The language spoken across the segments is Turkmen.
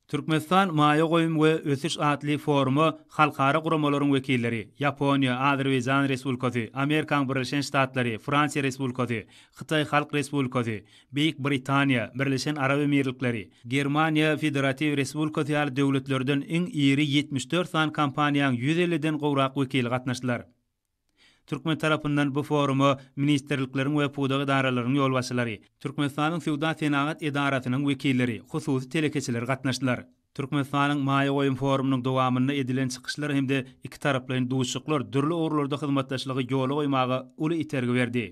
Türkmenistan Maýa goýum we ösüş adly forumy halkara guramalaryň wekilleri, Yaponiýa, Azerbaýjan Respublikasy, Amerikaň Birleşen Ştatlary, Fransiýa Respublikasy, Hytaý Halk Respublikasy, Beýik Britaniýa, Birleşen Arab Emirlikleri, Germaniýa Federativ Respublikasy ýaly döwletlerden iň iri 74 san kampaniýaň 150-den gowrak wekili gatnaşdylar. Türkmen tarapyndan bu forumy ministerlikleriň we puda idaralarynyň ýolbaşçylary, Türkmenistanyň Sowda Senagat idarasynyň wekilleri, hususy telekeçiler gatnaşdylar. Türkmenistanyň Maýa goýum forumynyň dowamynda edilen çykyşlar hemde iki taraplaryň duşuklar dürli orlarda hyzmatdaşlygy ýoly goýmagy uly itergi berdi.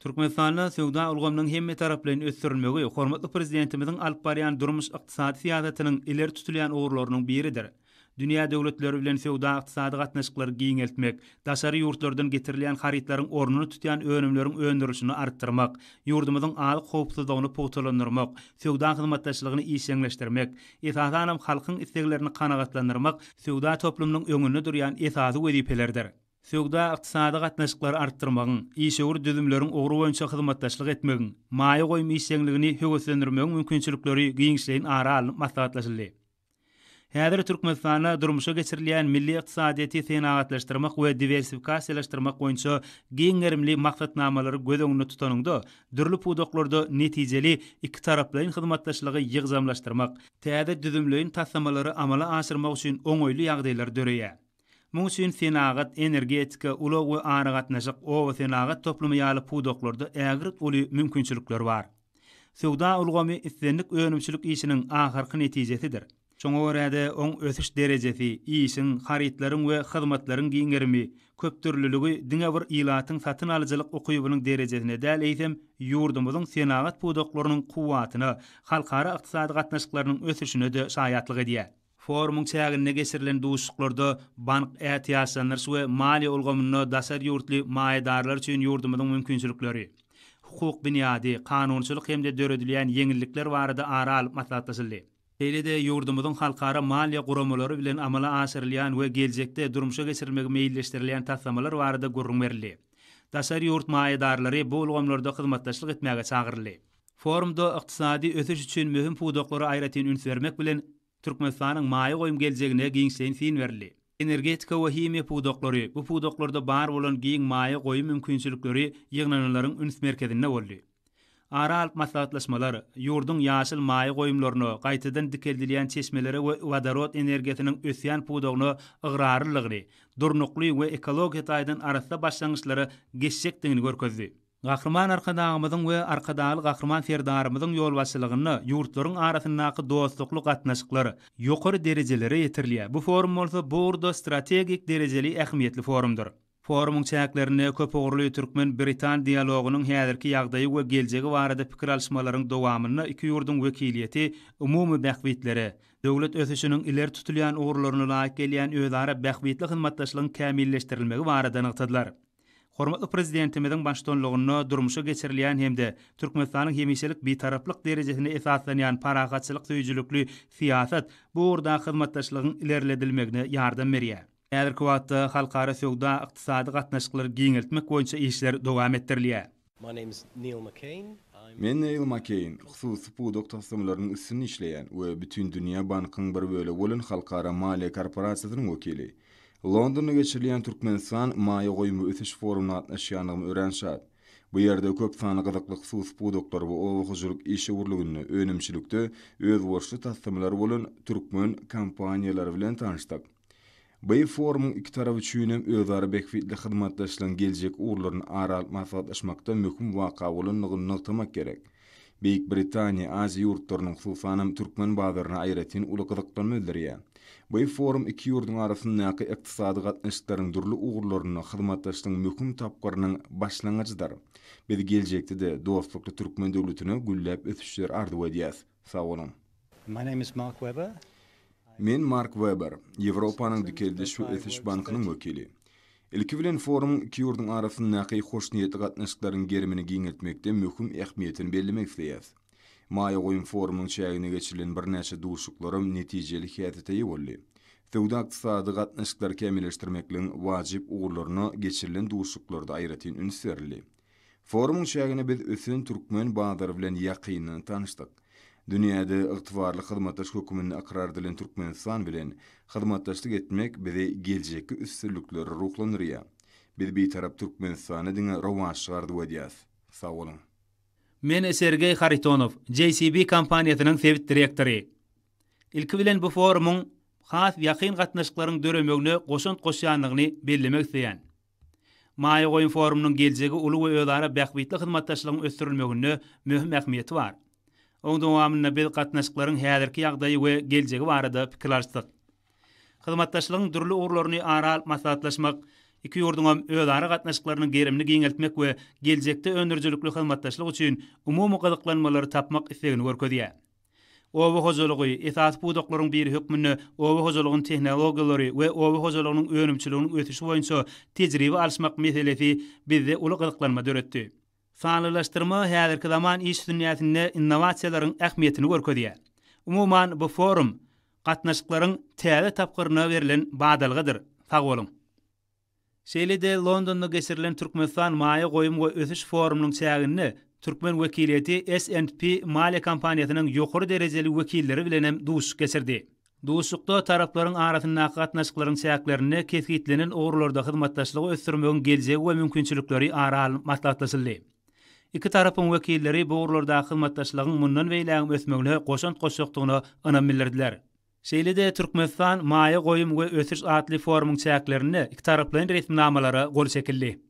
Türkmenistanyň Sowda ulgamynyň hemme taraplaryň ösdürilmegi hormatly prezidentimiziň alyp barýan durmuş ykdysady syýasatynyň ileri tutulýan uğurlarynyň biridir. Dünya döwletleri bilen sowda ykdysady gatnaşyklary giňeltmek, daşary ýurtlardan getirilen haritlaryň ornuny tutýan önümleriň öndürüşini artdyrmak, ýurdumyzyň alyk howpsuzlygyny pogtalandyrmak, sowda hyzmatdaşlygyny işleňleşdirmek, esasanam halkyň isteklerini kanagatlandyrmak sowda toplumynyň öňünde durýan esasy wezipelerdir. Sowda ykdysady gatnaşyklary artdyrmagyň, işegur düzümleriň ogry boýunça hyzmatdaşlyk etmegiň, maýa goýum işleňligini höwetlendirmegiň mümkinçilikleri giňişleýin ara alynyp maslahatlaşyldy. Häzir Türkmenistana durmuşa geçirilýän milli ykdysadyýaty senagatlaşdyrmak we diversifikasiýalaşdyrmak boýunça giňerimli maksatnamalary göz öňünde tutanyňda dürli pudoklarda netijeli iki taraplaryň hyzmatdaşlygy ýygzamlaşdyrmak, täze düzümleýin tassamalary amala aşyrmak üçin oňoýly ýagdaýlar döreýär. Muň üçin senagat, energetika, ulug we ara gatnaşyk o senagat toplumy ýaly pudoklarda ägirt uly mümkinçilikler bar. Sowda ulgamy islenlik önümçilik işiniň ahyrky netijesidir. Şoňa görä oň ösüş derejesi, işiň, haritlaryň we hyzmatlaryň giňerimi, köp türlüligi diňe bir ilatyň satyn alyjylyk okuýubynyň derejesine däl eýsem, ýurdumyzyň senagat pudoklarynyň kuwatyna, halkara ykdysady gatnaşyklarynyň ösüşine de şaýatlyk edýär. Forumuň çägine geçirilen duşuklarda bank ätiýatçylary we maliýe ulgamyny daşary ýurtly maýadarlar üçin ýurdumyzyň mümkinçilikleri, hukuk büniýady, kanunçylyk hemde döredilýän ýeňillikler barada ara alyp maslahatlaşyldy. Eýlede ýurdumyzyň halkara maliýe guramalary bilen amala aşyrylýan we geljekde durmuşa geçirilmegi meýilleşdirilýän taslamalar barada gurrun berildi. Daşary ýurt maýadarlary bu ulgamlarda hyzmatdaşlyk etmäge çagyryldy. Forumda ykdysady ösüş üçin möhüm pudoklary aýratyn üns bermek bilen Türkmenistanyň maýa goýum geljegine giňişleýin fin berildi. Energetika we himiýa pudoklary bu pudoklarda bar bolan giň maýa goýum mümkinçilikleri ýygnanylaryň üns merkezinde boldy. Ara alyp maslahatlaşmalar, ýurdun ýaşyl maýa goýumlaryny, gaýtadan dikeldilýän çeşmelere we wadorod energiýasynyň ösýän pudogyny ıgrarlylygyny, durnukly we ekologiýa taýdan arasynda başlangyçlary geçecekdigini görkezdi. Gahrman arkadağımyzyň we arkadaly gahrman serdarymyzyň ýolbaşçylygyny ýurtlaryň arasyndaky dostlukly gatnaşyklary ýokary derejelere ýetirilýär. Bu forum bolsa burada strategik derejeli ähmiýetli forumdur. Forumuň çäklerini köp ogurly Türkmen Britan dialogunyň häzirki ýagdaýy we geljegi barada pikir alşmalaryň dowamyny iki ýurdun wekiliýeti umumy bähbitleri, döwlet ösüşiniň ileri tutulýan ugurlaryna laýyk gelýän özara bähbitli hyzmatdaşlygyň kämilleşdirilmegi barada ňytadylar. Hormatly prezidentimiziň başçylygyny durmuşa geçirilýän hemde Türkmenistanyň hemişelik bitaraplyk derejesine esaslanýan paragatçylyk söýüjülükli siýasat bu urda hyzmatdaşlygyň ilerledilmegine ýardam berýär. Häzirki wagtda halkara sowda ykdysady gatnaşyklary giňeltmek boýunça işler dowam etdirilýär. My name is Neil McCain. Men Neil McCain, hususy pudok taslamalarynyň üstüne işleýän we bütün dünýä bankyň bir böle bolan halkara maliýe korporasiýasynyň wekili. Londonda geçirilýän Türkmenistan maýa goýumy ösüş forumuna gatnaşýanymy öğrenşat. Bu ýerde köp sany gyzykly hususy pudoklar we owakyjylyk işe urlugyny önümçilikde öz borçly taslamlary bolan türkmen kompaniýalary bilen tanışdyk. Bu forum iki taraf üçin hem özara bähbitli hyzmatdaşlygyň geljek urlaryny ara alyp maslahatlaşmakda möhüm waka bolanlygyny nykdymak gerek. Beýik Britaniýa Aziýa ýurtlarynyň hususan türkmen bazaryna aýratyn uly gyzyklanma bildirýär. Bu forum iki ýurdun arasyndaky ykdysady gatnaşyklaryň durly ugurlaryny hyzmatdaşlygyň möhüm tapgarynyň başlangyjydyr. Biz geljekde de dostlukly türkmen döwletine gülläp ösüşler arzuw edýäs. Sag bolun. My name is Mark Webber. Men Mark Webber, Ýewropanyň dikeldiş we ösüş bankynyň wekili. Ilki bilen forum iki ýurdun arasyndaky hoş niýetli gatnaşyklaryň gerimini giňeltmekde möhüm ähmiýetini bellemek isleýär. Maýa goýum forumyň çägine geçirilen birnäçe duşuklarym netijeli häzirde boldy. Sowda ykdysady gatnaşyklary kämilleşdirmekliň wajyp ugurlaryna geçirilen duşuklarda aýratyn üns berildi. Forumyň çägine biz ösün türkmen bazary bilen ýakynly tanışdyk. Dünyada ygtybarly hyzmatdaş hökümini akrar edilen Türkmenistan bilen hyzmatdaşlyk etmek bizi geljekki üstünlükleri ruhlandyrýar. Biz bir tarap Türkmenistana diňe rowan çygardy diýýäs. Sag bolun. Men Sergey Kharitonov, JCB kompaniýasynyň sewit direktori. Ilki bilen bu forumun has ýakyn gatnaşyklaryň döremegine goşunt goşýanlygyny bellemek isleýän. Maýa goýun forumunyň geljegi uly we özara bähbitli hyzmatdaşlygyň ösdürilmegine möhüm ähmiýeti bar. Oň dowamynda biz gatnaşyklaryň häzirki ýagdaýy we geljegi barada pikir alşdyk. Hyzmatdaşlygyň dürli urlaryny aral maslahatlaşmak, iki ýurduň özara gatnaşyklarynyň gerimini giňeltmek we geljekde öndürjülükli hyzmatdaşlyk üçin umumy gyzyklanmalary tapmak islegini görkezýär. Owa hojalygy, esas budaklaryň bir hökmüni, owa hojalygyň tehnologiýalary we owa hojalygynyň önümçiliginiň ötüşi boýunça tejribe alşmak meselesi bizde uly gyzyklanma döretdi. Sanalaşdyrma häzirki zaman iş dünýäsinde innovasiýalaryň ähmiýetini görkezýär. Umuman bu forum gatnaşyklaryň täze tapgyryna berilen badalgydyr. Sag bolun. Şeýle-de Londonda geçirilen Türkmenistan Maýa goýum we ösüş forumunyň çägini Türkmen wekiliyeti S&P Maliýe kompaniýasynyň ýokary derejeli wekilleri bilen hem duşuk geçirdi. Duşukda taraplaryň arasynda gatnaşyklaryň çäklerini kesgitlenen ogurlarda hyzmatdaşlygy ösdürmegiň geljegi we mümkinçilikleri aral maslahatlaşyldy. İki tarapyň wekilleri bu ogurlarda hyzmatdaşlygyň mundan beýläň ösmegine goşunt goşýakdygyny önam bildirdiler. Şeýle-de Türkmenistan Maýa goýum we ösüş adly forumunyň çäklerini iki taraplyň resmnamalary gol çekildi.